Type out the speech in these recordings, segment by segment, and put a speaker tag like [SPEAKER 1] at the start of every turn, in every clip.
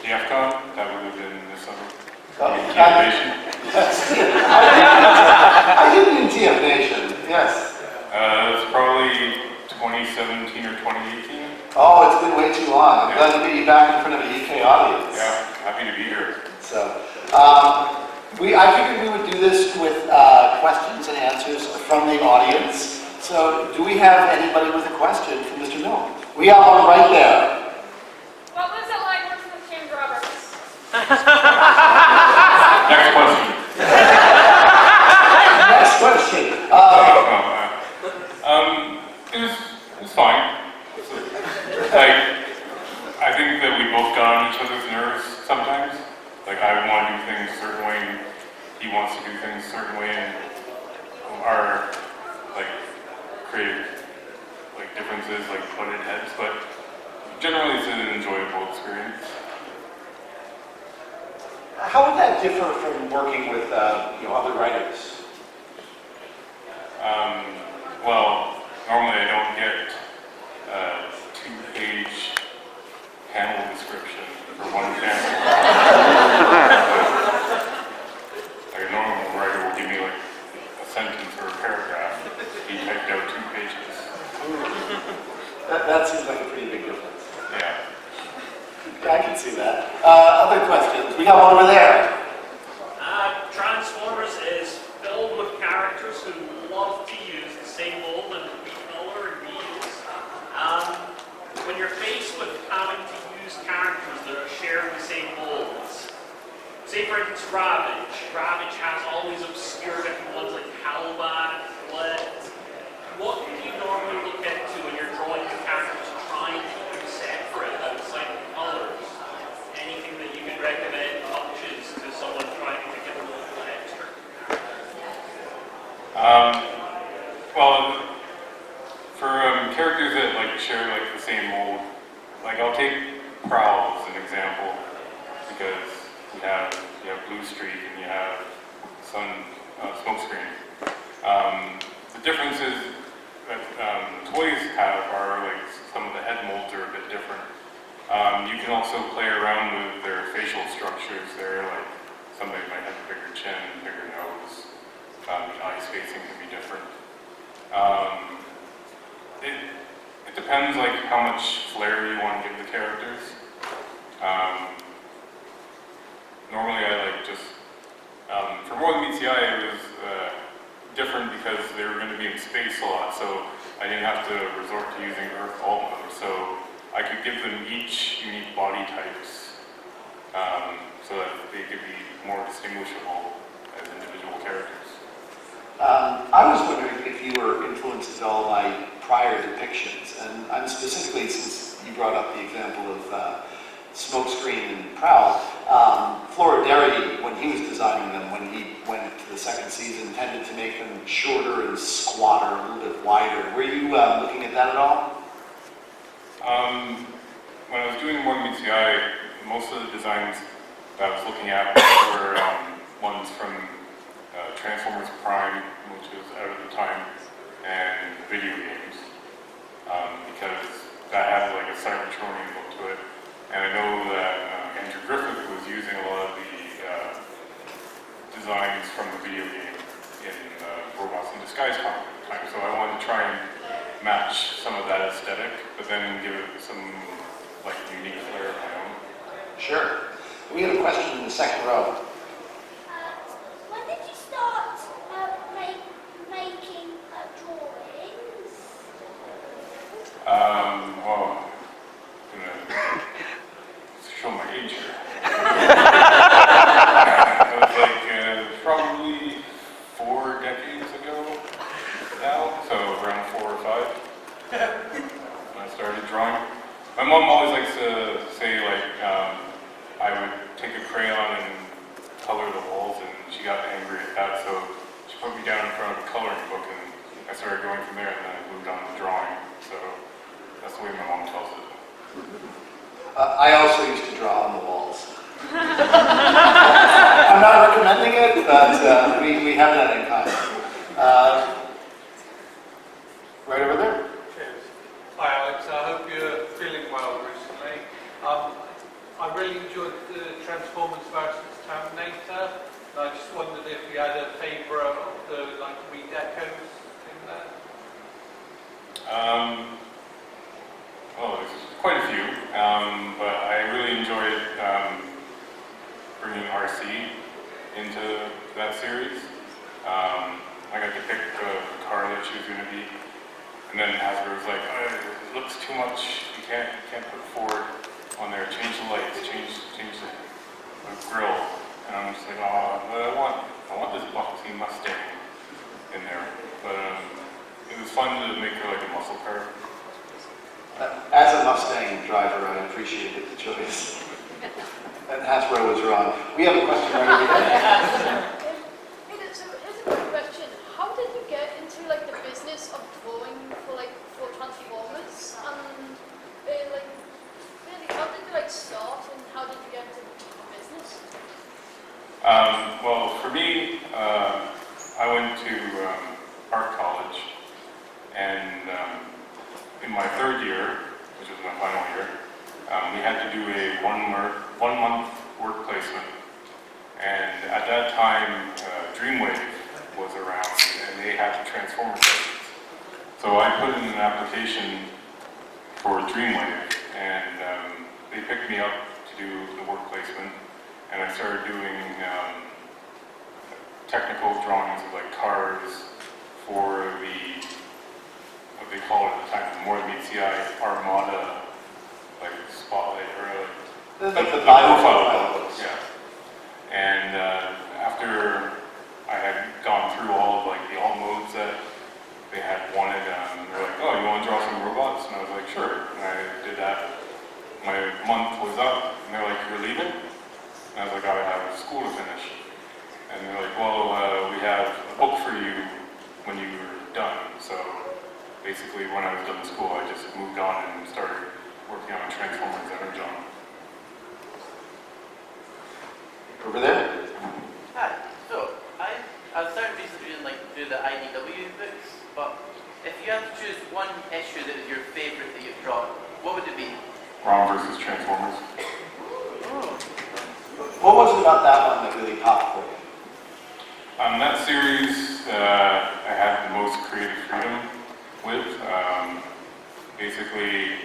[SPEAKER 1] TFCon, that would have been this summer.
[SPEAKER 2] TF
[SPEAKER 1] Nation.
[SPEAKER 2] I did mean TF Nation, yes.
[SPEAKER 1] It's probably 2017 or 2018.
[SPEAKER 2] Oh, it's been way too long. I'm glad to be back in front of a UK audience.
[SPEAKER 1] Yeah, happy to be here.
[SPEAKER 2] So, I figured we would do this with questions and answers from the audience. So, do we have anybody with a question for Mr. Milne? We have one right there.
[SPEAKER 3] What was it like working with James Roberts?
[SPEAKER 1] Next question.
[SPEAKER 2] Next question.
[SPEAKER 1] It was fine. Like, I think that we both got on each other's nerves sometimes. Like, I want to do things a certain way, and he wants to do things a certain way, and our, like, creative, like, differences, like, butted heads, but generally it's an enjoyable experience.
[SPEAKER 2] How would that differ from working with other writers?
[SPEAKER 1] Well, normally I don't get a 2-page panel description for one panel. Like a normal writer will give me like a sentence or a paragraph. He typed out 2 pages.
[SPEAKER 2] That seems like a pretty big difference.
[SPEAKER 1] Yeah.
[SPEAKER 2] I can see that. Other questions? We got one over there.
[SPEAKER 4] Transformers is filled with characters who love to use the same mold and recolor and reuse. When you're faced with having to use characters that are sharing the same molds, say for instance Ravage. Ravage has all these obscure different ones like Hellbat, Fled. What do you normally look into when you're drawing the characters trying to keep them separate outside the colors? Anything that you could recommend touches to someone trying to get a little extra?
[SPEAKER 1] Well, for characters that like share like the same mold, like I'll take Prowl as an example because you have Blue Streak and you have Smokescreen. The difference is that toys are like some of the head molds are a bit different. You can also play around with their facial structures. They're like somebody might have a bigger chin, bigger nose. The eye spacing can be different. It depends like how much flair you want to give the characters. Normally I like just for More Than Meets the Eye it was different because they were going to be in space a lot, so I didn't have to resort to using Earth Alma, so I could give them each unique body types so that they could be more distinguishable as individual characters.
[SPEAKER 2] I was wondering if you were influenced at all by prior depictions, and I'm specifically, since you brought up the example of Smokescreen and Prowl, Florideri, when he was designing them, when he went to the second season, tended to make them shorter and squatter, a little bit wider. Were you looking at that at all?
[SPEAKER 1] When I was doing More Than Meets the Eye, most of the designs that I was looking at were ones from Transformers Prime, which was out at the time, and video games, because that has like a Cybertronian look to it. And I know that Andrew Griffith was using a lot of the designs from the video game in Robots in Disguise comic at the time, so I wanted to try and match some of that aesthetic, but then give it some like unique flair of my own.
[SPEAKER 2] Sure. We have a question in the second row.
[SPEAKER 5] When did you start making drawings?
[SPEAKER 1] Well, I'm gonna show my age here. It was like probably 4 decades ago now, so around 4 or 5 when I started drawing. My mom always likes to say like I would take a crayon and color the walls, and she got angry at that, so she put me down in front of a coloring book, and I started going from there, and then I moved on to drawing. So that's the way my mom tells it.
[SPEAKER 2] I also used to draw on the walls. I'm not recommending it, but we have that in common. Right over there.
[SPEAKER 6] Cheers. Hi Alex, I hope you're feeling well recently. I really really enjoyed the Transformers versus Terminator. I just wondered if you had a favourite of the like redecos in there.
[SPEAKER 1] Well, there's quite a few, but I really enjoyed bringing RC into that series. I got to pick the car that she was going to be, and then Hasbro was like, oh, it looks too much. You can't put Ford on there. Change the lights, change the grill. And I'm just like, oh, but I want this boxy Mustang in there. But it was fun to make her like a muscle car.
[SPEAKER 2] As a Mustang driver, I appreciated the choice. And Hasbro was wrong. We have a question right over there.
[SPEAKER 3] So here's a quick question. How did you get into like the business of drawing for Transformers? Like really, how did you like start and how did you get into the business?
[SPEAKER 1] Well, for me, I went to art college, and in my third year, which was my final year, we had to do a one-month work placement. And at that time, Dreamwave was around, and they had the Transformers license. So I put in an application for Dreamwave, and they picked me up to do the work placement, and I started doing technical drawings of like cars for the, what they call it at the time, more than CI Armada, like spotlight or
[SPEAKER 2] Like the profile
[SPEAKER 1] books. Yeah. And after I had gone through all of like the alt modes that they had wanted, they're like, oh, you want to draw some robots? And I was like, sure. And I did that. My month was up, and they're like, you're leaving? And I was like, I have school to finish. And they're like, well, we have a book for you when you're done. So basically, when I was done with school, I just moved on and started working on Transformers Energon.
[SPEAKER 2] Over there.
[SPEAKER 7] Hi. So I started recently doing do the IDW books, but if you had to choose one issue that is your favourite that you've drawn, what would it be?
[SPEAKER 1] Rom versus Transformers.
[SPEAKER 2] What was it about that one that really popped for you?
[SPEAKER 1] That series, I had the most creative freedom with. Basically,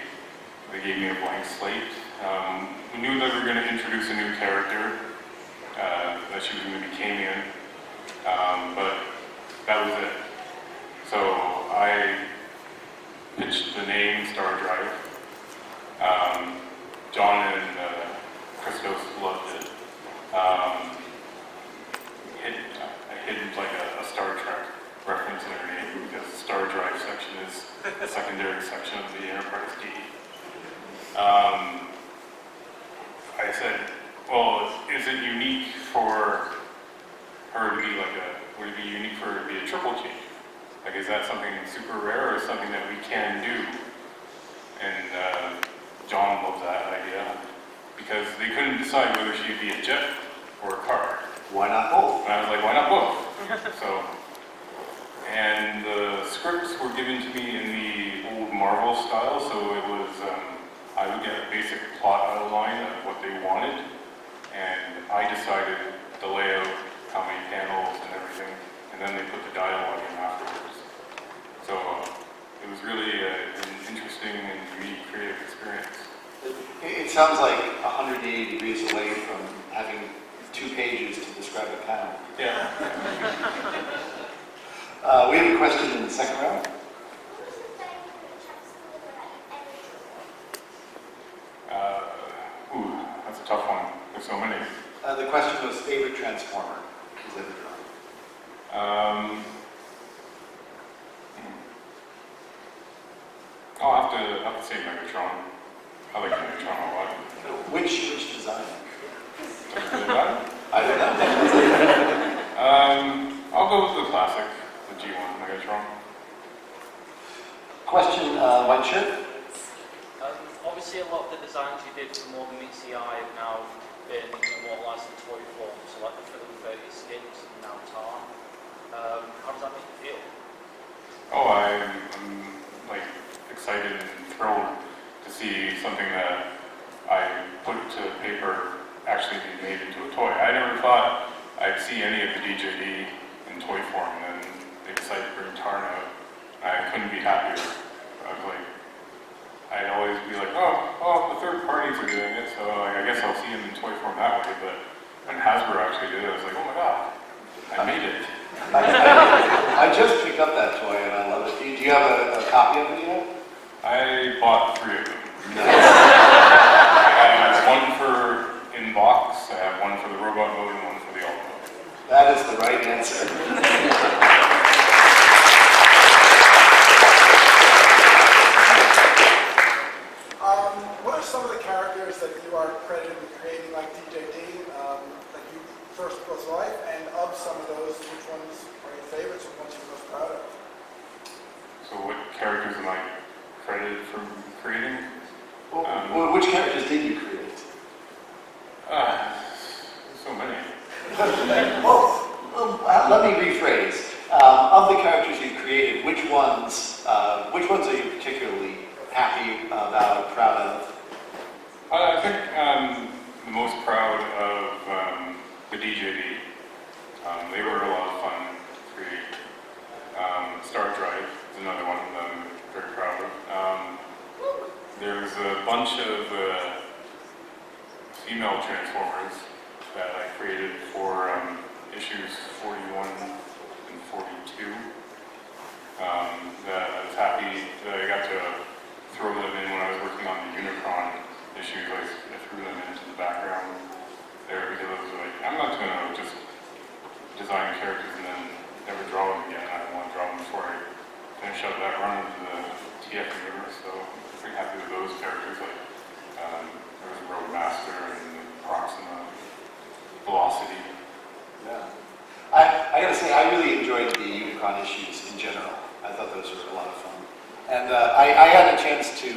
[SPEAKER 1] they gave me a blank slate. We knew that we were going to introduce a new character, that she was going to be Camion, but that was it. So I pitched the name Star Drive. John and Christos loved it. I hid like a Star Trek reference in her name because the Star Drive section is the secondary section of the Enterprise D. I said, well, is it unique for her to be would it be unique for her to be a triple change? Like, is that something super rare or something that we can do? And John loved that idea because they couldn't decide whether she'd be a jet or a car.
[SPEAKER 2] Why not both?
[SPEAKER 1] And I was like, why not both? So, and the scripts were given to me in the old Marvel style, so it was, I would get a basic plot outline of what they wanted, and I decided the layout, how many panels and everything, and then they put the dialogue in afterwards. So, it was really an interesting and unique creative experience.
[SPEAKER 2] It sounds like 180 degrees away from having 2 pages to describe a panel.
[SPEAKER 1] Yeah.
[SPEAKER 2] We have a question in the second row.
[SPEAKER 5] What was the favorite Transformer ever drawn?
[SPEAKER 1] Ooh, that's a tough one. There's so many.
[SPEAKER 2] The question was favorite Transformer he's ever drawn.
[SPEAKER 1] I'll have to say Megatron. I like Megatron a lot.
[SPEAKER 2] Which design?
[SPEAKER 1] That?
[SPEAKER 2] I don't know.
[SPEAKER 1] I'll go with the classic, the G1 Megatron.
[SPEAKER 2] Question, white shirt.
[SPEAKER 8] Obviously, a lot of the designs you did for more than meets the eye have now been immortalised in toy form, so like the Philip 30 skins and now Tar. How does that make you feel?
[SPEAKER 1] Oh, I'm like excited and thrilled to see something that I put to paper actually be made into a toy. I never thought I'd see any of the DJD in toy form, and then they decided to bring Tarn out. I couldn't be happier. I was like, I'd always be like, oh, the third parties are doing it, so like, I guess I'll see them in toy form that way. But when Hasbro actually did it, I was like, oh my god, I made it.
[SPEAKER 2] I just picked up that toy and I love it. Do you have a copy of it yet?
[SPEAKER 1] I bought 3 of them. I have one for in box, I have one for the robot mode, and one for the alt mode.
[SPEAKER 2] That is the right answer.
[SPEAKER 9] What are some of the characters that you are credited with creating, like DJD, that you first brought to life, and of some of those, which ones are your favorites and ones you're most proud of?
[SPEAKER 1] So what characters am I credited for creating?
[SPEAKER 2] Well, which characters did you create?
[SPEAKER 1] So many.
[SPEAKER 2] Let me rephrase. Of the characters you created, which ones are you particularly happy about, proud of?
[SPEAKER 1] I think I'm the most proud of the DJD. They were a lot of fun to create. Star Drive is another one that I'm very proud of. There's a bunch of female Transformers that I created for issues 41 and 42. That I was happy that I got to throw them in when I was working on the Unicron issues. I threw them into the background there because I was like, I'm not going to just design characters and then never draw them again. I want to draw them before I finish up that run of the TF universe. So I'm pretty happy with those characters. Like there was Roadmaster and Proxima, Velocity.
[SPEAKER 2] Yeah. I gotta say, I really enjoyed the Unicron issues in general. I thought those were a lot of fun. And I had a chance to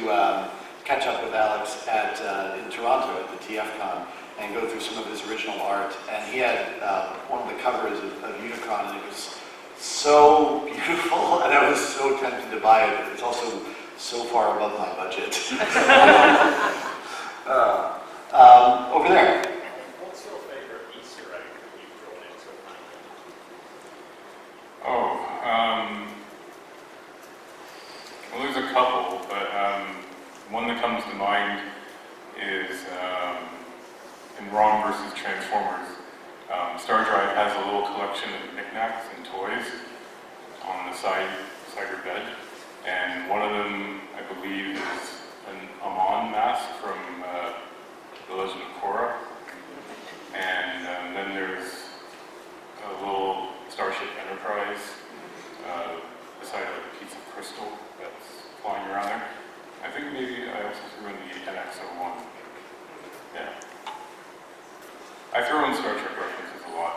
[SPEAKER 2] catch up with Alex in Toronto at the TFCon and go through some of his original art. And he had one of the covers of Unicron, and it was so beautiful, and I was so tempted to buy it. It's also so far above my budget. Over there.
[SPEAKER 4] What's your favorite Easter egg that you've drawn into a painting?
[SPEAKER 1] Well, there's a couple, but one that comes to mind is in Rom versus Transformers. Star Drive has a little collection of knickknacks and toys on the side of your bed, and one of them, I believe, is an Amon mask from The Legend of Korra, and then there's a little Starship Enterprise beside a piece of crystal that's flying around there. I think maybe I also threw in the NX-01. Yeah. I throw in Star Trek references a lot.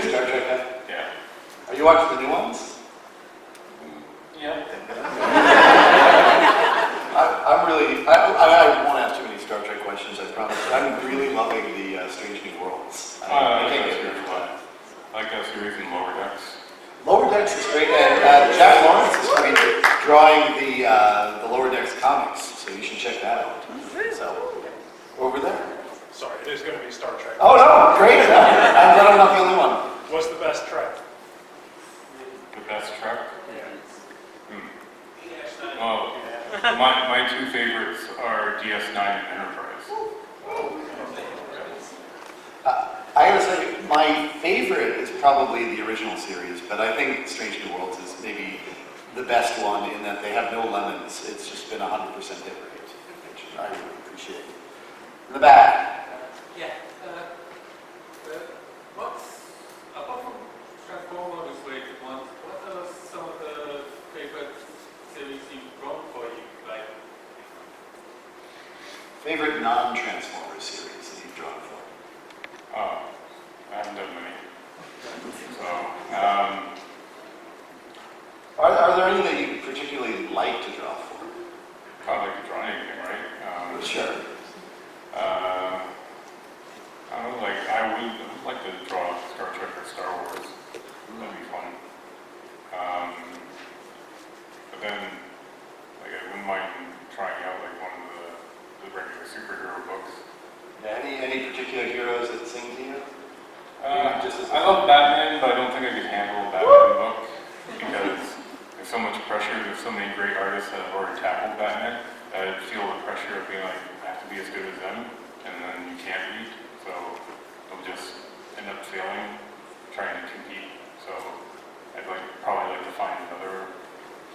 [SPEAKER 2] Star Trek guy?
[SPEAKER 1] Yeah.
[SPEAKER 2] Are you watching the new ones?
[SPEAKER 1] Yeah.
[SPEAKER 2] I won't ask too many Star Trek questions, I promise. I'm really loving the Strange New Worlds. I can't get enough of that.
[SPEAKER 1] I like that series in Lower Decks.
[SPEAKER 2] Lower Decks is great, and Jack Lawrence is going to be drawing the Lower Decks comics, so you should check that out. So, over there.
[SPEAKER 10] Sorry, it is going to be Star Trek.
[SPEAKER 2] Oh no, great! I'm glad I'm not the only one.
[SPEAKER 10] What's the best Trek?
[SPEAKER 1] The best Trek?
[SPEAKER 10] Yeah.
[SPEAKER 1] Well, my two favorites are DS9 and Enterprise.
[SPEAKER 2] I gotta say, my favorite is probably the original series, but I think Strange New Worlds is maybe the best one in that they have no lemons. It's just been 100% hit rate, which I really appreciate. In the back.
[SPEAKER 6] Yeah. What's, apart from Transformers related ones, what are some of the favorite series you've drawn for you? Like,
[SPEAKER 2] Favorite non-Transformers series that you've drawn for?
[SPEAKER 1] Oh, I haven't done many. So,
[SPEAKER 2] Are there any that you particularly like to draw for?
[SPEAKER 1] I like to draw anything, right?
[SPEAKER 2] Sure.
[SPEAKER 1] I don't know, like, I would like to draw Star Trek or Star Wars. That'd be fun. But then, like, I wouldn't mind trying out, like, one of the regular superhero books.
[SPEAKER 2] Any particular heroes that sing to you?
[SPEAKER 1] I love Batman, but I don't think I could handle a Batman book because there's so much pressure. There's so many great artists that have already tackled Batman. I feel the pressure of being like, I have to be as good as them, and then you can't read, so you'll just end up failing trying to compete. So I'd probably like to find another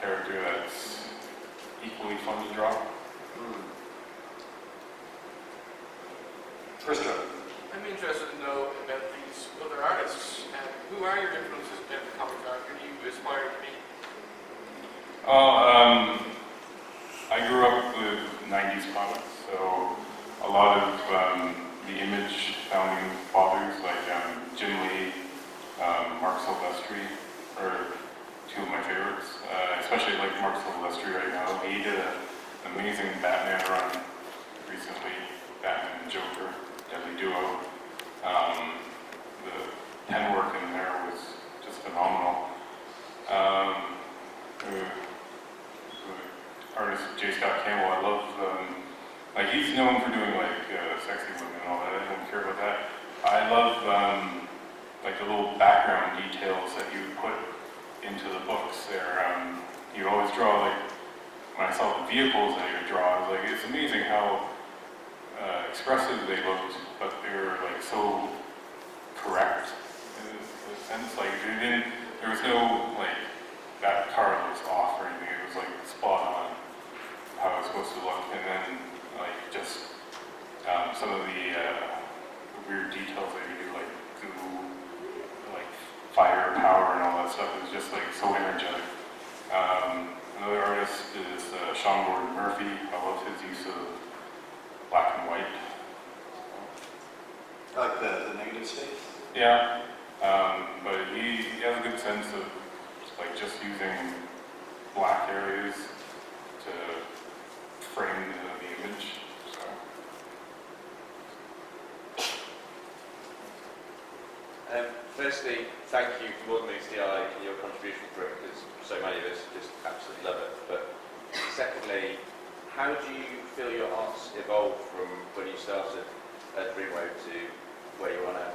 [SPEAKER 1] character that's equally fun to draw.
[SPEAKER 2] First row.
[SPEAKER 11] I'm interested to know about these other artists. Who are your influences in comic art? Who do you aspire to be?
[SPEAKER 1] I grew up with 90s comics, so a lot of the Image founding fathers like Jim Lee, Mark Silvestri are two of my favorites. Especially like Mark Silvestri right now. He did an amazing Batman run recently, Batman and Joker, deadly duo. The pen work in there was just phenomenal. The artist J. Scott Campbell, I love, like he's known for doing like sexy women and all that, I don't care about that. I love like the little background details that you put into the books there. You always draw like, when I saw the vehicles that you would draw, I was like, it's amazing how expressive they looked, but they were like so correct in a sense. Like there was no like, that car looks off or anything, it was like spot on how it was supposed to look. And then like just some of the weird details that you do, like goo, like fire, power and all that stuff, is just like so energetic. Another artist is Sean Gordon Murphy. I love his use of black and white.
[SPEAKER 2] I like the negative space.
[SPEAKER 1] Yeah, but he has a good sense of like just using black areas to frame the image. So.
[SPEAKER 12] Firstly, thank you for more than meets the eye and your contribution for it, because so many of us just absolutely love it. But secondly, how do you feel your art's evolved from when you started at Dreamwave to where you are now?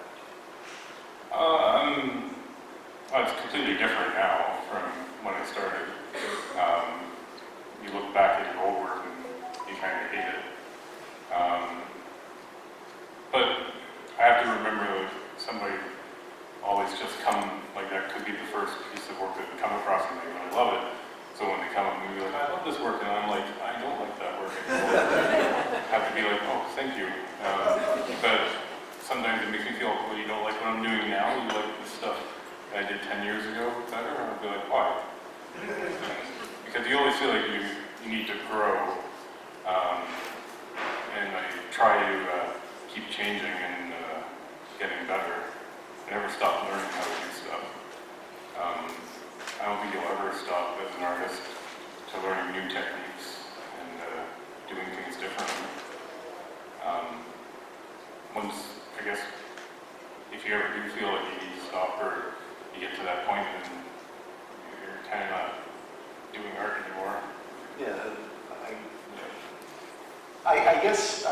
[SPEAKER 1] Well, it's completely different now from when I started. You look back at your old work and you kind of hate it. But I have to remember that somebody always just come, like that could be the first piece of work that would come across me and I love it. So when they come up and be like, I love this work, and I'm like, I don't like that work anymore. I have to be like, oh, thank you. But sometimes it makes me feel, well, you don't like what I'm doing now, you like the stuff that I did 10 years ago better, and I'll be like, why? Because you always feel like you need to grow, and I try to keep changing and getting better. I never stop learning how to do stuff. I don't think you'll ever stop as an artist to learning new techniques and doing things differently. Once, I guess, if you ever do feel like you need to stop or you get to that point, then you're kind of not doing art anymore.
[SPEAKER 2] Yeah, I guess,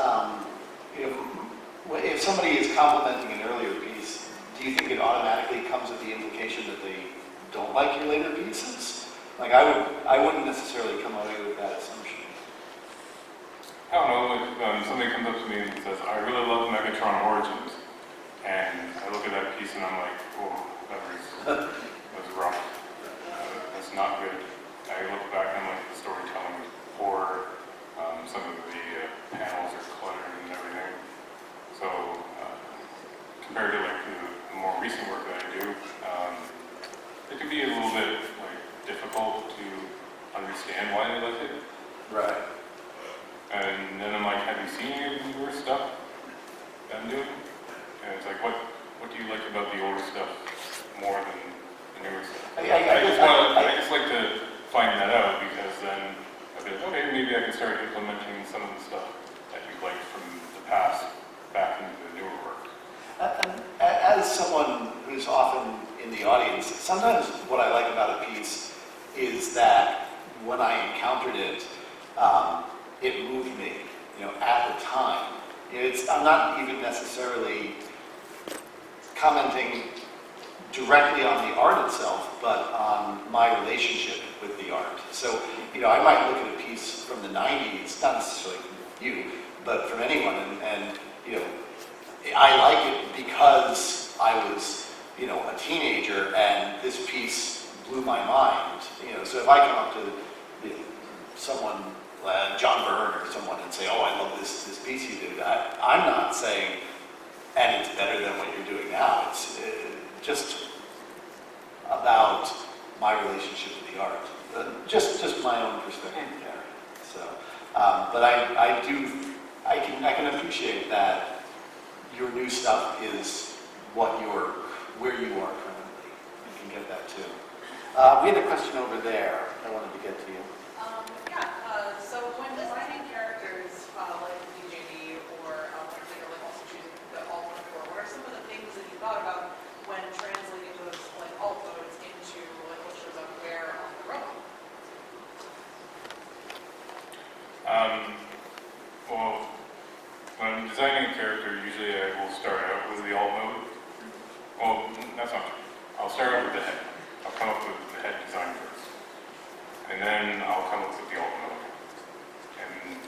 [SPEAKER 2] you know, if somebody is complimenting an earlier piece, do you think it automatically comes with the implication that they don't like your later pieces? Like I wouldn't necessarily come away with that assumption.
[SPEAKER 1] I don't know, like, somebody comes up to me and says, I really love Megatron Origins, and I look at that piece and I'm like, oh, that was rough. That's not good. I look back and I'm like, the storytelling is poor, some of the panels are cluttered and everything. So, compared to like the more recent work that I do, it can be a little bit like difficult to understand why they like it.
[SPEAKER 2] Right.
[SPEAKER 1] And then I'm like, have you seen any of the newer stuff that I'm doing? And it's like, what do you like about the older stuff more than the newer stuff? I just like to find that out, because then I'll be like, okay, maybe I can start implementing some of the stuff that you liked from the past back into the newer work.
[SPEAKER 2] As someone who's often in the audience, sometimes what I like about a piece is that when I encountered it, it moved me, you know, at the time. I'm not even necessarily commenting directly on the art itself, but on my relationship with the art. So, I might look at a piece from the 90s, not necessarily from you, but from anyone, and I like it because I was, a teenager, and this piece blew my mind. So if I come up to someone, John Byrne or someone, and say, "Oh, I love this piece you did," I'm not saying, "And it's better than what you're doing now." It's just about my relationship with the art. Just my own perspective there. So, but I can appreciate that your new stuff is where you are currently. I can get that too. We had a question over there. I wanted to get to you.
[SPEAKER 13] So when designing characters like DJD or particularly also choosing the alt mode for, what are some of the things that you thought about when translating those like alt modes into like what shows up where on the robot?
[SPEAKER 1] Well, when I'm designing a character, usually I will start out with the alt mode. Well, that's not true. I'll start out with the head. I'll come up with the head design first. And then I'll come up with the alt mode. And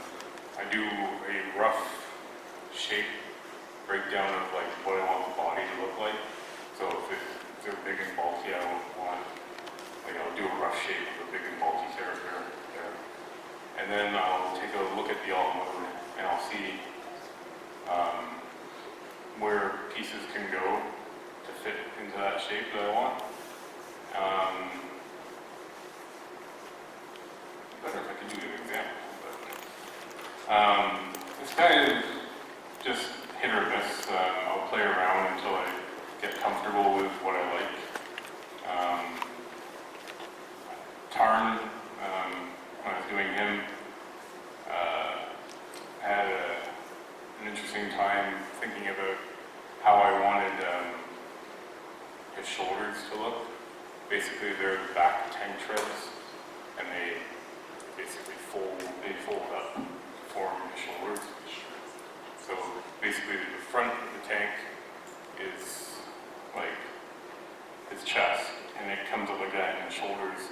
[SPEAKER 1] I do a rough shape breakdown of like what I want the body to look like. So if they're big and bulky, I want, I'll do a rough shape of a big and bulky character there. And then I'll take a look at the alt mode and I'll see where pieces can go to fit into that shape that I want. Better if I could do an example, but it's kind of just hit or miss. I'll play around until I get comfortable with what I like. Tarn, when I was doing him, had an interesting time thinking about how I wanted his shoulders to look. Basically, they're the back tank treads, and they basically fold up to form his shoulders. So basically, the front of the tank is like his chest, and it comes up like that, and the shoulders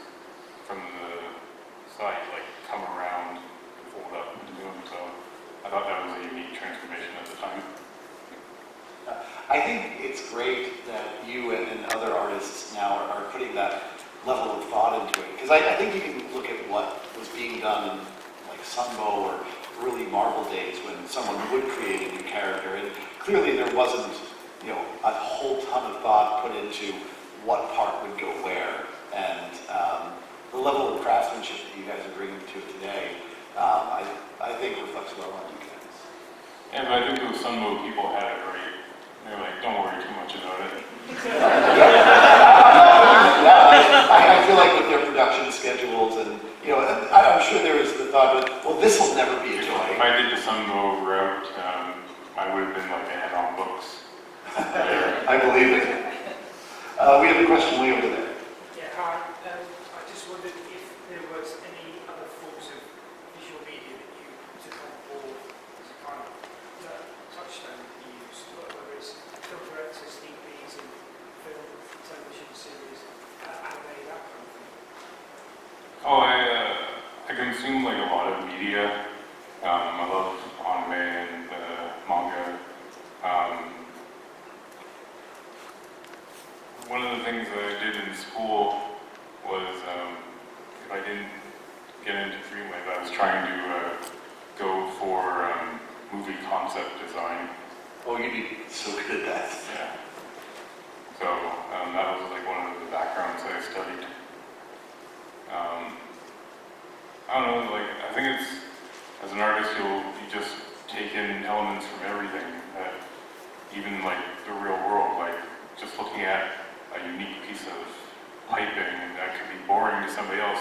[SPEAKER 1] from the side come around and fold up into him. So I thought that was a unique transformation at the time.
[SPEAKER 2] I think it's great that you and other artists now are putting that level of thought into it. Because I think you can look at what was being done in like Sunbow or early Marvel days when someone would create a new character, and clearly there wasn't, a whole ton of thought put into what part would go where. And the level of craftsmanship that you guys are bringing to it today, I think reflects well on you guys.
[SPEAKER 1] Yeah, but I think those Sunbow people had it right. They're like, don't worry too much about it.
[SPEAKER 2] I feel like with their production schedules and, I'm sure there was the thought that, well, this will never be a toy.
[SPEAKER 1] If I did the Sunbow route, I would have been like a head on books.
[SPEAKER 2] I believe it. We have a question way over there.
[SPEAKER 14] Yeah, hi. I just wondered if there was any other forms of visual media that you took on board as a kind of touchstone that you used, whether it's film directors, DPs, and film, television series, anime, that kind of thing.
[SPEAKER 1] Oh, I consume like a lot of media. I love anime and manga. One of the things that I did in school was, if I didn't get into Dreamwave, I was trying to go for movie concept design.
[SPEAKER 2] Oh, you'd be so good at that.
[SPEAKER 1] Yeah. So that was like one of the backgrounds I studied. I don't know, I think it's, as an artist, you just take in elements from everything, that even the real world, just looking at a unique piece of piping that could be boring to somebody else,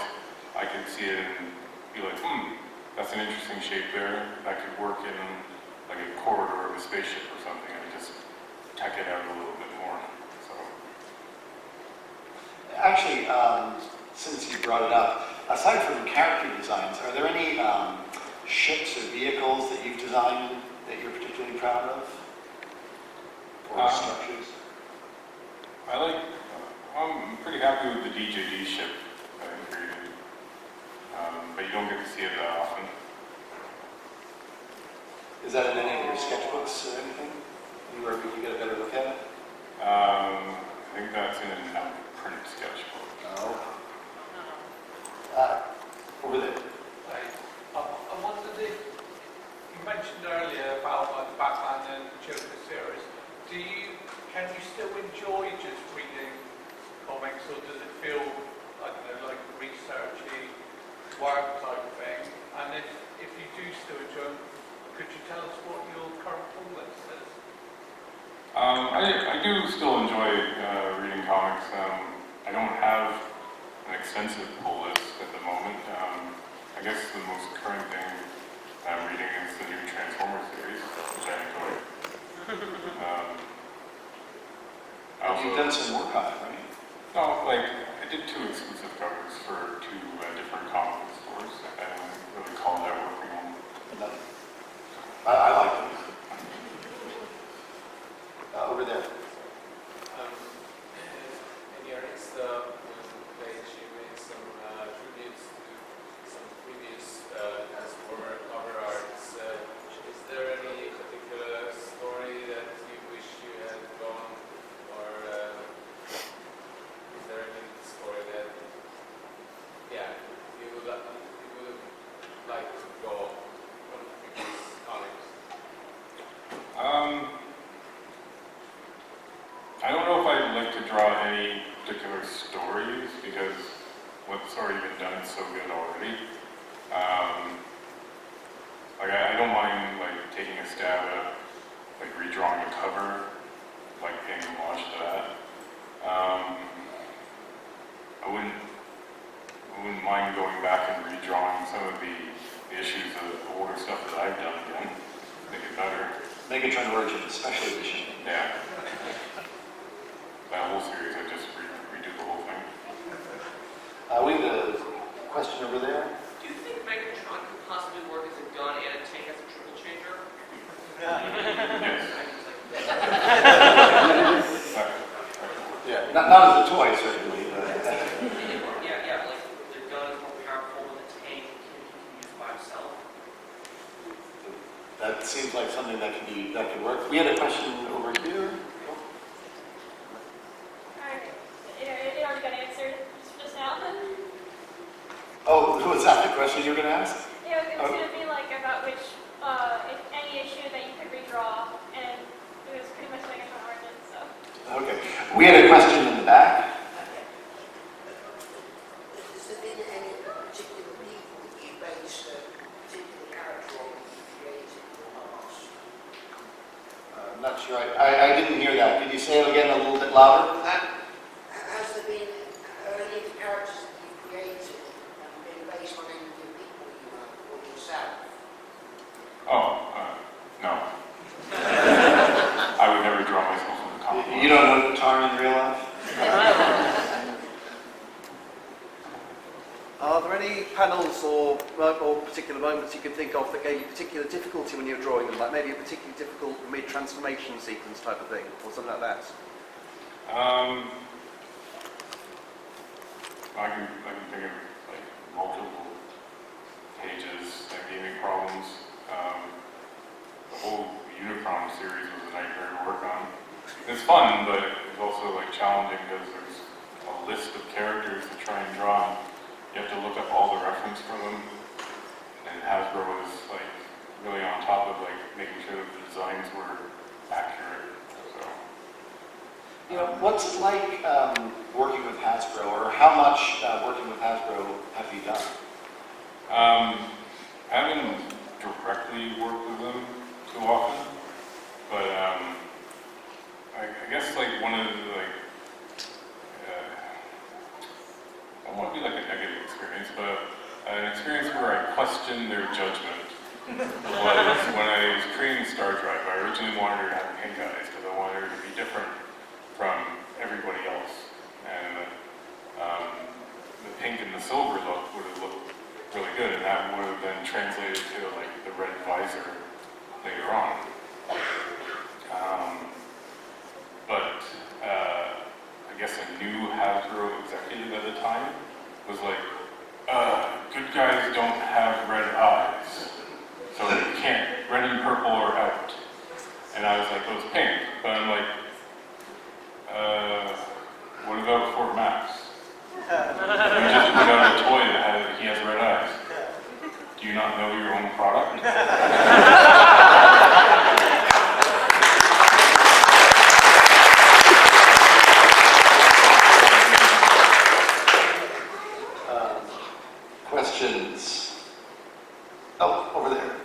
[SPEAKER 1] I could see it and be like, that's an interesting shape there, that could work in a corridor of a spaceship or something, and just tech it out a little bit more. So.
[SPEAKER 2] Actually, since you brought it up, aside from character designs, are there any ships or vehicles that you've designed that you're particularly proud of? Or structures?
[SPEAKER 1] I'm pretty happy with the DJD ship that I created, but you don't get to see it that often.
[SPEAKER 2] Is that in any of your sketchbooks or anything? Anywhere we can get a better look at it?
[SPEAKER 1] I think that's in a printed sketchbook.
[SPEAKER 2] Oh. Over there.
[SPEAKER 6] Right. I wondered if you mentioned earlier about like Batman and the children's series. Can you still enjoy just reading comics, or does it feel, I don't know, like researchy work type thing? And if you do still enjoy them, could you tell us what your current pull list is?
[SPEAKER 1] I do still enjoy reading comics. I don't have an extensive pull list at the moment. I guess the most current thing I'm reading is the new Transformers series, which I enjoy.
[SPEAKER 2] You've done some work on it, right?
[SPEAKER 1] No, I did 2 exclusive covers for 2 different comic book stores. I don't really call that working on.
[SPEAKER 2] I like them. Over there.
[SPEAKER 15] In your Insta page, you made some tributes to some previous Transformer cover arts. Is there any particular story that you wish you had gone, or is there any story that, you would like to go from previous comics?
[SPEAKER 1] I don't know if I'd like to draw any particular stories because what's already been done is so good already. I don't mind taking a stab at redrawing a cover, paying homage to that. I wouldn't mind going back and redrawing some of the issues of the older stuff that I've done again, make it better.
[SPEAKER 2] Megatron Origins, special edition.
[SPEAKER 1] Yeah. That whole series, I just redo the whole thing.
[SPEAKER 2] We have a question over there.
[SPEAKER 16] Do you think Megatron could possibly work as a gun and a tank as a triple changer?
[SPEAKER 1] Yes.
[SPEAKER 2] Yeah, not as a toy, certainly. But
[SPEAKER 16] yeah, the gun is more powerful than the tank can be used by himself.
[SPEAKER 2] that seems like something that could work. We had a question over here.
[SPEAKER 5] It already got answered just now.
[SPEAKER 2] Oh, was that the question you were going to ask?
[SPEAKER 5] Yeah, it was going to be about which, if any issue that you could redraw, and it was pretty much like an origin, so.
[SPEAKER 2] Okay. We had a question in the back.
[SPEAKER 17] Has there been any particular people that you based a particular character on created in the past?
[SPEAKER 2] I'm not sure. I didn't hear that. Could you say it again a little bit louder?
[SPEAKER 17] Has there been any of the characters that you've created been based on any of the people you know, or yourself?
[SPEAKER 1] No. I would never draw myself in the comic book.
[SPEAKER 2] You don't know Tar in real life?
[SPEAKER 18] Are there any panels or particular moments you can think of that gave you particular difficulty when you were drawing them, like maybe a particularly difficult mid-transformation sequence type of thing, or something like that?
[SPEAKER 1] I can think of multiple pages that gave me problems. The whole Unicron series was a nightmare to work on. It's fun, but it's also challenging because there's a list of characters to try and draw. You have to look up all the reference for them, and Hasbro was really on top of making sure that the designs were accurate. So.
[SPEAKER 2] What's it like working with Hasbro, or how much working with Hasbro have you done?
[SPEAKER 1] I haven't directly worked with them too often, but I guess one of the I don't want to be a negative experience, but an experience where I questioned their judgment was when I was creating Star Drive. I originally wanted her to have pink eyes because I wanted her to be different from everybody else, and the pink and the silver look would have looked really good, and that would have been translated to the red visor later on. But I guess a new Hasbro executive at the time was like, good guys don't have red eyes, so you can't, red and purple are out. And I was like, well, it's pink. But I'm like, what about Fort Max? You just put out a toy that he has red eyes. Do you not know your own product?
[SPEAKER 2] Questions? Oh, over there.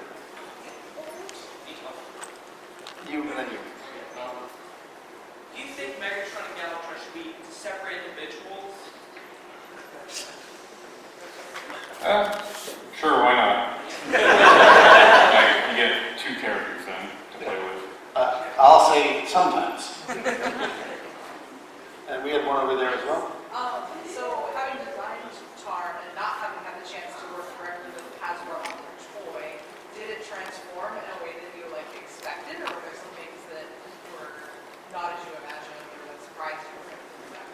[SPEAKER 2] You and then you.
[SPEAKER 16] Do you think Megatron and Galvatron should be separate individuals?
[SPEAKER 1] Sure, why not? Like, you get two characters then to play with.
[SPEAKER 2] I'll say sometimes. And we had one over there as well.
[SPEAKER 13] So having designed Tarn and not having had the chance to work directly with Hasbro on their toy, did it transform in a way that you expected, or were there some things that were not as you imagined or that surprised you or anything like that?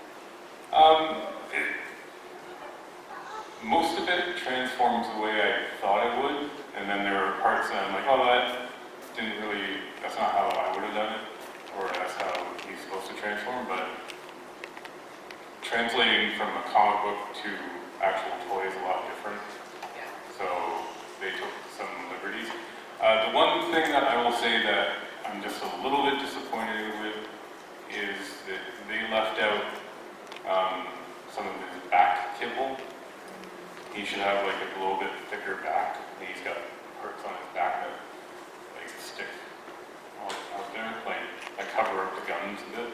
[SPEAKER 1] Most of it transforms the way I thought it would, and then there were parts that I'm like, oh, that's not how I would have done it, or that's how he's supposed to transform, but translating from a comic book to actual toy is a lot different.
[SPEAKER 13] Yeah.
[SPEAKER 1] So they took some liberties. The one thing that I will say that I'm just a little bit disappointed with is that they left out some of his back kibble. He should have like a little bit thicker back. He's got parts on his back that like stick out there, like that cover up the guns a bit.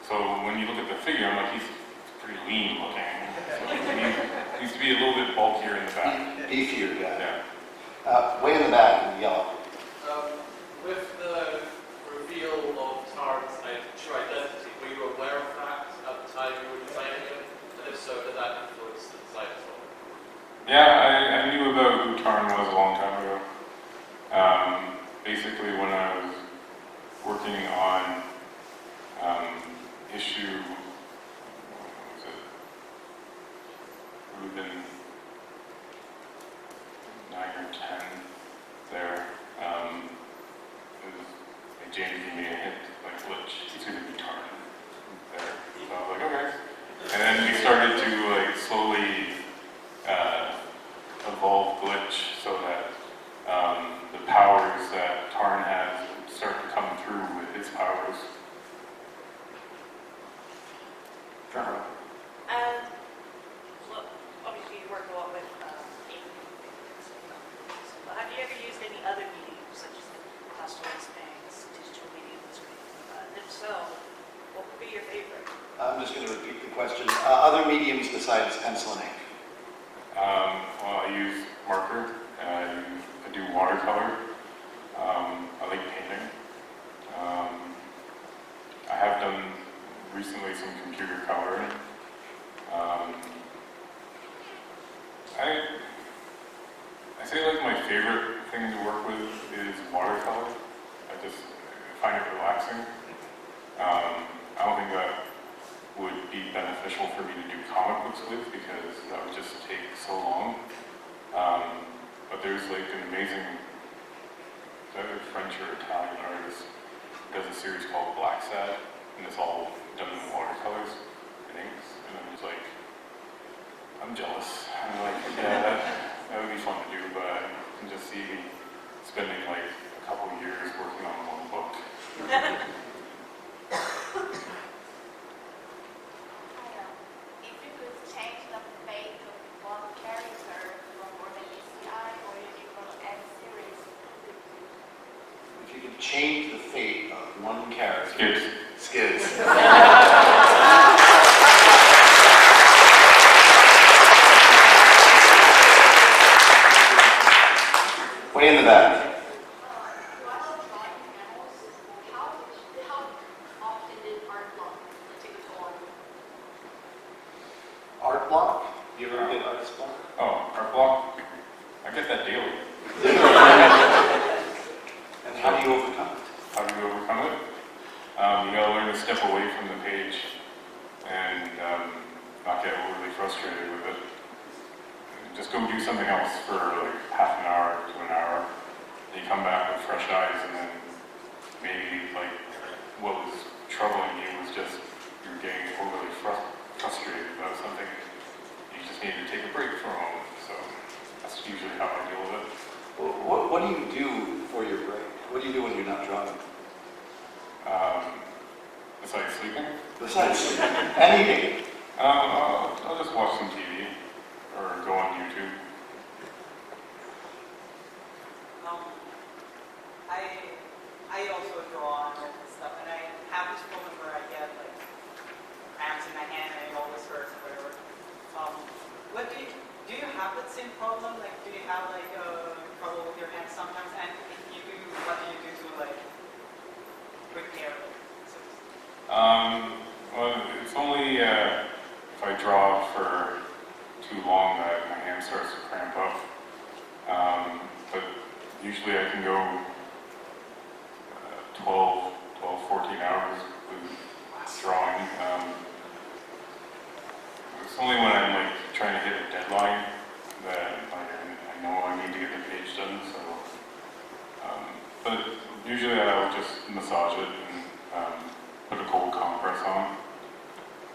[SPEAKER 1] So when you look at the figure, I'm like, he's pretty lean looking. So he needs to be a little bit bulkier in the back.
[SPEAKER 2] Beefier, yeah.
[SPEAKER 1] Yeah.
[SPEAKER 2] Way in the back in yellow.
[SPEAKER 15] With the reveal of Tarn's true identity, were you aware of that at the time you were designing it? And if so, did that influence the design as well?
[SPEAKER 1] Yeah, I knew about who Tarn was a long time ago. Basically, when I was working on issue, what was it? It would have been 9 or 10 there. James gave me a hint, like, Glitch, he's going to be Tarn there. So I was like, okay. And then we started to like slowly evolve Glitch so that the powers that Tarn has start to come through with his powers.
[SPEAKER 2] Sure.
[SPEAKER 19] Look, obviously you work a lot with but have you ever used any other mediums, such as pastels, paints, digital mediums, or anything like that? If so, what would be your favorite?
[SPEAKER 2] I'm just going to repeat the question. Other mediums besides pencil and ink?
[SPEAKER 1] Well, I use marker, I do watercolor, I like painting. I have done recently some computer coloring. I say like my favorite thing to work with is watercolor. I just find it relaxing. I don't think that would be beneficial for me to do comic books with because that would just take so long. But there's like an amazing, either French or Italian artist who does a series called Black Sad, and it's all done in watercolors and inks, and I'm just like, I'm jealous. I'm like, yeah, that would be fun to do, but I can just see me spending like a couple years working on one book.
[SPEAKER 5] If you could change the fate of one character from the ECI or from any series,
[SPEAKER 2] If you could change the fate of one character.
[SPEAKER 1] Skids.
[SPEAKER 2] Skids. Way in the back. Art block? You ever get artist block?
[SPEAKER 1] Oh, art block? I get that daily. how do you overcome it? You gotta learn to step away from the page and not get overly frustrated with it. Just go do something else for like half an hour to an hour. And you come back with fresh eyes, and then maybe like what was troubling you was just you were getting overly frustrated about something. You just need to take a break for a moment. So that's usually how I deal with it.
[SPEAKER 2] What do you do for your break? What do you do when you're not drawing?
[SPEAKER 1] Besides sleeping?
[SPEAKER 2] Besides sleeping. And eating.
[SPEAKER 1] I'll just watch some TV or go on YouTube.
[SPEAKER 20] I also draw and stuff, and I have this moment where I get like cramps in my hand and it always hurts or whatever. What do you have that same problem? Like, do you have like trouble with your hands sometimes? And if you do, what do you do to like repair it?
[SPEAKER 1] Well, it's only if I draw for too long that my hand starts to cramp up. But usually I can go 12, 14 hours with drawing. It's only when I'm like trying to hit a deadline that I know I need to get the page done. So, but usually I'll just massage it and put a cold compress on.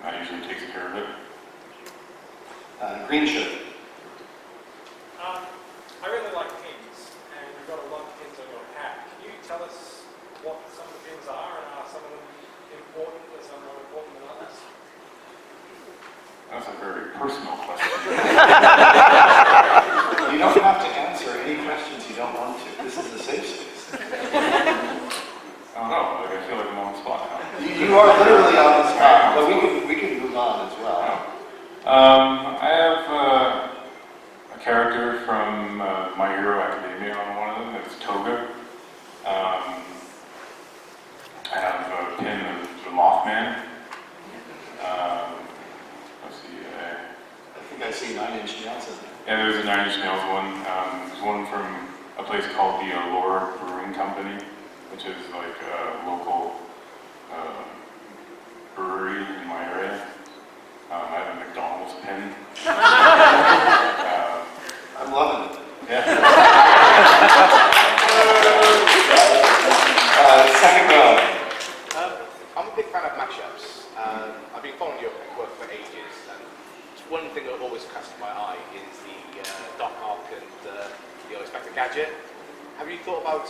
[SPEAKER 1] That usually takes care of it.
[SPEAKER 2] Green shirt.
[SPEAKER 10] I really like pins, and you've got a lot of pins on your hat. Can you tell us what some of the pins are, and are some of them important and some more important than others?
[SPEAKER 1] That's a very personal question.
[SPEAKER 2] You don't have to answer any questions you don't want to. This is a safe space.
[SPEAKER 1] I don't know, like I feel like I'm on the spot now.
[SPEAKER 2] You are literally on the spot, but we can move on as well.
[SPEAKER 1] I have a character from My Hero Academia on one of them. It's Toga. I have a pin of the Mothman. Let's see.
[SPEAKER 2] I think I see 9 Inch Nails in there.
[SPEAKER 1] Yeah, there's a 9 Inch Nails one. There's one from a place called the Allure Brewing Company, which is like a local brewery in my area. I have a McDonald's pin.
[SPEAKER 2] I'm loving it.
[SPEAKER 1] Yeah.
[SPEAKER 2] Second row.
[SPEAKER 21] I'm a big fan of mashups. I've been following your work for ages, and one thing that always catches my eye is the Doc Ock and the Inspector Gadget. Have you thought about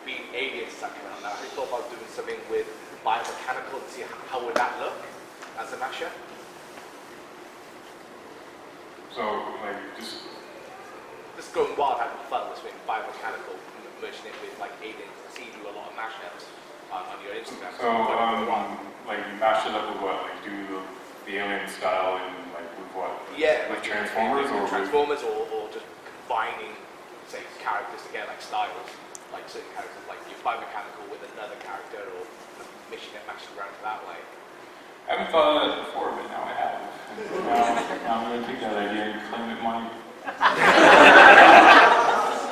[SPEAKER 21] being aliens something around that? Have you thought about doing something with biomechanical to see how would that look as a mashup?
[SPEAKER 1] So, like, just
[SPEAKER 21] going wild, having fun with biomechanical, merging it with like aliens. I see you do a lot of mashups on your Instagram.
[SPEAKER 1] So, like, you mash it up with what? Like, do the alien style and like with what?
[SPEAKER 21] Yeah,
[SPEAKER 1] like Transformers or
[SPEAKER 21] Transformers, or just combining, say, characters together, like styles, like certain characters, like your biomechanical with another character, or mixing it, mashing around that way.
[SPEAKER 1] I haven't thought of that before, but now I have. Now I'm going to take that idea and claim it mine.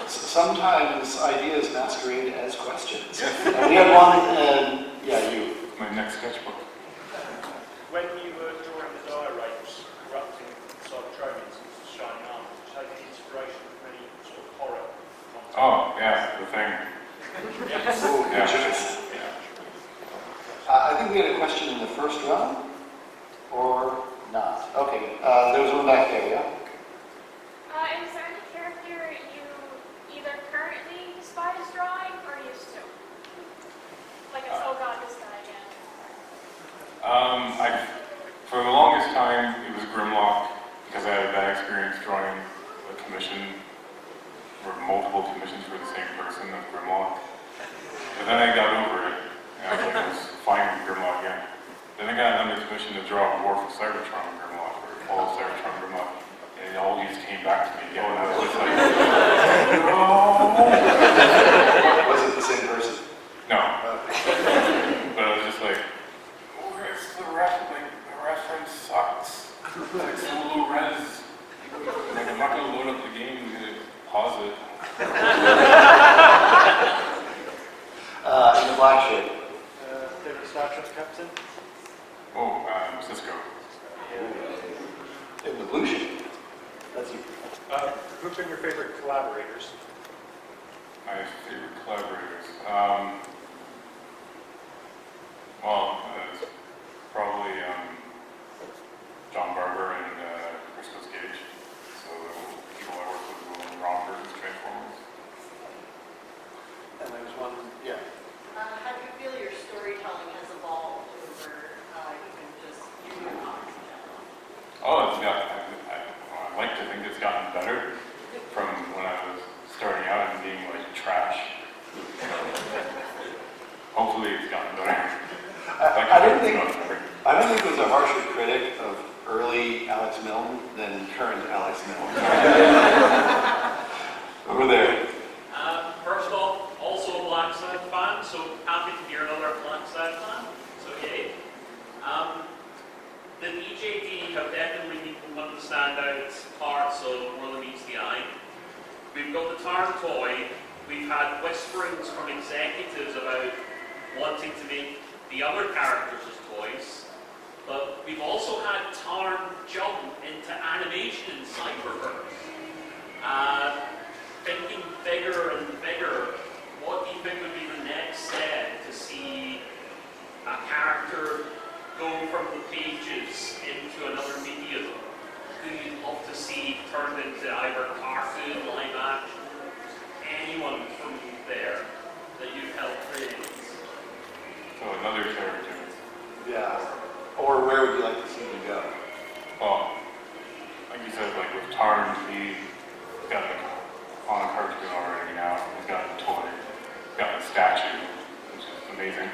[SPEAKER 2] Sometimes ideas masquerade as questions. We have one, yeah, you.
[SPEAKER 1] My next sketchbook.
[SPEAKER 4] When you were drawing the diorites erupting inside Trojans and shining armor, did you take any inspiration from any sort of horror content?
[SPEAKER 1] Oh, yeah, the thing.
[SPEAKER 4] Yes.
[SPEAKER 2] Oh, good
[SPEAKER 1] Yeah.
[SPEAKER 2] choice. I think we had a question in the first round, or not. Okay, there was one back there, yeah?
[SPEAKER 3] Is there any character you either currently despise drawing or used to? Like it's, oh god, this guy again.
[SPEAKER 1] For the longest time, it was Grimlock, because I had a bad experience drawing a commission, or multiple commissions for the same person of Grimlock. But then I got over it, and I was like, it's fine with Grimlock again. Then I got another commission to draw War for Cybertron Grimlock, or Fall of Cybertron Grimlock, and it all just came back to me again, and I was just like, no!
[SPEAKER 2] Was it the same person?
[SPEAKER 1] No. But I was just like, where's the reference? The reference sucks. It's like so low res. Like, I'm not going to load up the game, I'm going to pause it.
[SPEAKER 2] in the black shirt.
[SPEAKER 7] Favorite Star Trek captain?
[SPEAKER 1] Oh, Cisco.
[SPEAKER 2] In the blue shirt. That's you.
[SPEAKER 10] Who've been your favorite collaborators?
[SPEAKER 1] My favorite collaborators. Well, it's probably John Barber and Christos Gage. So people I work with will Ron versus Transformers.
[SPEAKER 2] And there's one, yeah.
[SPEAKER 20] How do you feel your storytelling has evolved over even just your comics in general?
[SPEAKER 1] Oh, it's got. I like to think it's gotten better from when I was starting out and being like trash. Hopefully, it's gotten better.
[SPEAKER 2] I don't think there's a harsher critic of early Alex Milne than current Alex Milne. Over there.
[SPEAKER 4] First off, also a Black Sad fan, so happy to hear another Black Sad fan. So yay. The BJD have definitely been one of the standout parts of More Than Meets the Eye. We've got the Tarn toy. We've had whisperings from executives about wanting to make the other characters as toys. But we've also had Tarn jump into animation in Cyberverse. Thinking bigger and bigger, what do you think would be the next step to see a character go from the pages into another medium? Who you'd love to see turned into either cartoon, live action, anyone from there that you've helped create?
[SPEAKER 1] So another character.
[SPEAKER 2] Yeah. Or where would you like to see him go?
[SPEAKER 1] Well, like you said, like with Tarn, he's got like on a cartoon already now. He's got a toy. He's got a statue, which is amazing.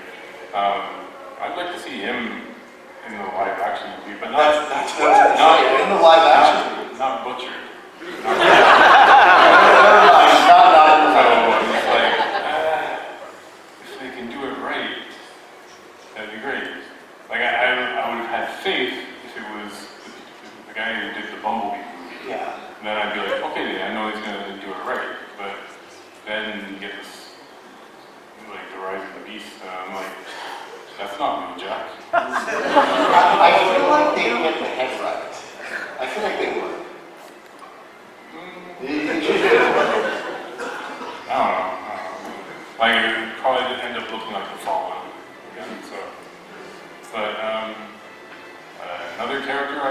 [SPEAKER 1] I'd like to see him in the live action movie, but not
[SPEAKER 2] in the live action movie.
[SPEAKER 1] Not butchered. If they can do it right, that'd be great. Like I would have had faith if it was the guy who did the Bumblebee movie.
[SPEAKER 2] Yeah.
[SPEAKER 1] And then I'd be like, okay, I know he's gonna do it right. But then you get this, like the Rise of the Beast, and I'm like, that's not me, Jack.
[SPEAKER 2] I feel like they would get the head right. I feel like they would.
[SPEAKER 1] I don't know. Like it would probably end up looking like the Fallen again. So, but another character I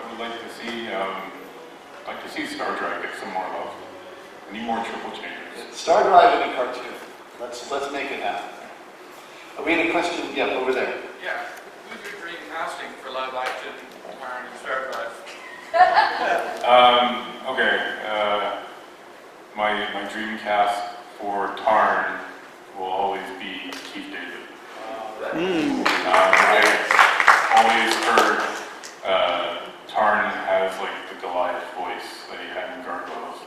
[SPEAKER 1] would like to see. I'd like to see Star Drive get some more love. I need more triple changers.
[SPEAKER 2] Star Drive in a cartoon. Let's make it happen. Are we in a question? Yeah, over there.
[SPEAKER 11] Yeah. Who's your dream casting for live action Tarn and Star Drive?
[SPEAKER 1] Okay. My dream cast for Tarn will always be Keith David. I always heard Tarn has like the Goliath voice that he had in Gargoyles.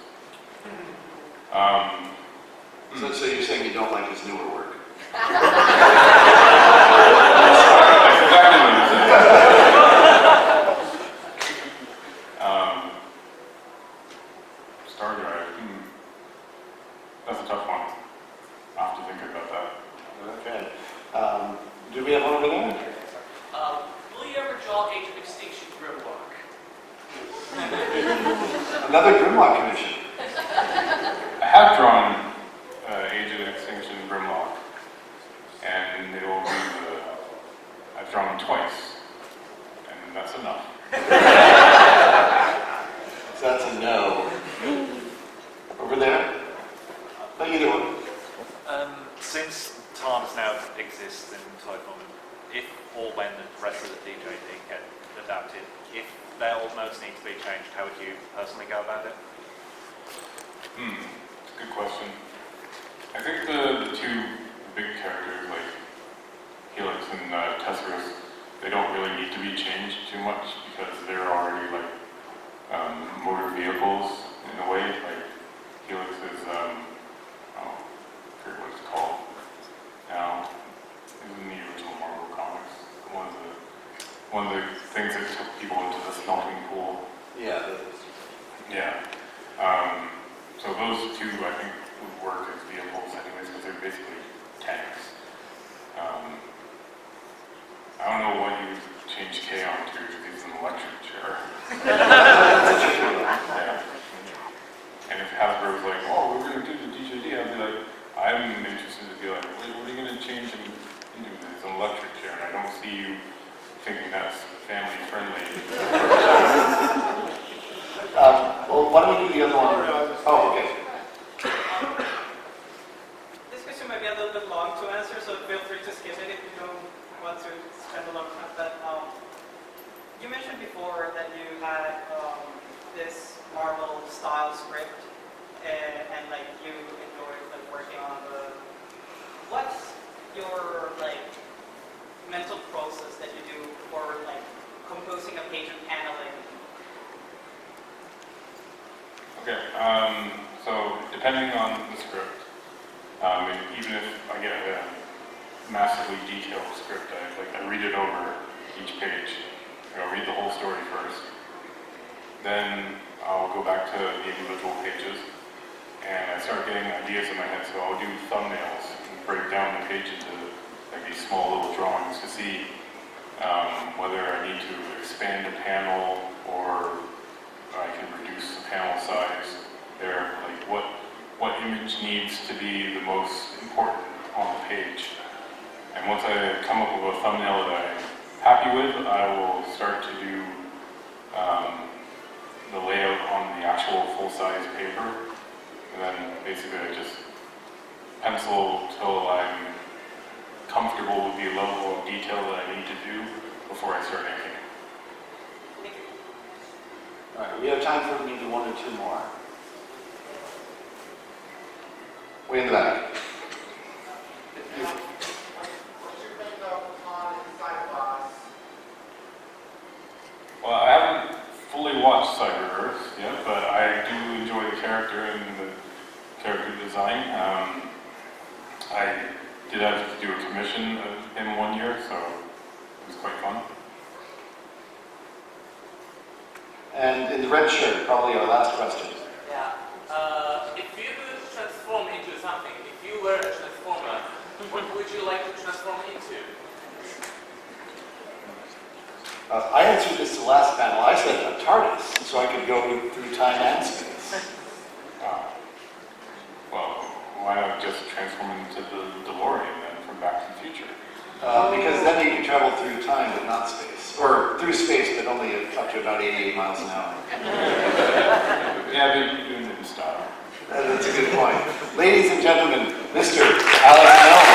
[SPEAKER 2] So you're saying you don't like his newer work?
[SPEAKER 1] That's exactly what I'm saying. Star Drive. That's a tough one. I'll have to think about that.
[SPEAKER 2] Okay. Do we have one over there?
[SPEAKER 16] Will you ever draw Age of Extinction Grimlock?
[SPEAKER 2] Another Grimlock commission.
[SPEAKER 1] I have drawn Age of Extinction Grimlock, and it will be I've drawn him twice, and that's enough.
[SPEAKER 2] So that's a no. Over there? No, either one.
[SPEAKER 22] Since Tarns now exists in Typhon, if or when the rest of the DJD get adapted, if their old modes need to be changed, how would you personally go about it?
[SPEAKER 1] It's a good question. I think the two big characters, like Helix and Tesserus, they don't really need to be changed too much because they're already like motor vehicles in a way. Like Helix is, I forget what it's called now. It was in the original Marvel comics. One of the things that took people into the smelting pool.
[SPEAKER 2] Yeah.
[SPEAKER 1] Yeah. So those two, I think, would work as vehicles anyways, because they're basically tanks. change K onto because he's an electric chair. Yeah. And if Hasbro was like, oh, we're going to do the DJD, I'd be like, I'm interested to be like, wait, what are you going to change him into? It's an electric chair, and I don't see you thinking that's family friendly.
[SPEAKER 2] Well, why don't we do the other one? Oh, okay.
[SPEAKER 20] This question might be a little bit long to answer, so feel free to skip it if you don't want to spend a lot of time. But you mentioned before that you had this Marvel style script, and like you enjoyed like working on the. What's your like mental process that you do for like composing a page and paneling?
[SPEAKER 1] Okay, so depending on the script, and even if I get a massively detailed script, I read it over each page. I'll read the whole story first. Then I'll go back to the individual pages, and I start getting ideas in my head. So I'll do thumbnails and break down the page into like these small little drawings to see whether I need to expand a panel or I can reduce the panel size there, like what image needs to be the most important on the page. And once I come up with a thumbnail that I'm happy with, I will start to do the layout on the actual full-size paper. And then basically I just pencil till I'm comfortable with the level of detail that I need to do before I start inking.
[SPEAKER 2] All right, we have time for maybe one or two more. Way in the back.
[SPEAKER 1] Well, I haven't fully watched Cyber-Earth yet, but I do enjoy the character and the character design. I did have to do a commission of him 1 year, so it was quite fun.
[SPEAKER 2] And in the red shirt, probably our last question.
[SPEAKER 15] Yeah. If you could transform into something, if you were a transformer, what would you like to transform into?
[SPEAKER 2] I answered this the last panel. I said a TARDIS, so I could go through time and space.
[SPEAKER 1] Well, why not just transform into the DeLorean then from Back to the Future?
[SPEAKER 2] Because then you can travel through time but not space. Or through space but only up to about 88 miles an hour.
[SPEAKER 1] Yeah, but you're doing it in style.
[SPEAKER 2] That's a good point. Ladies and gentlemen, Mr. Alex Milne.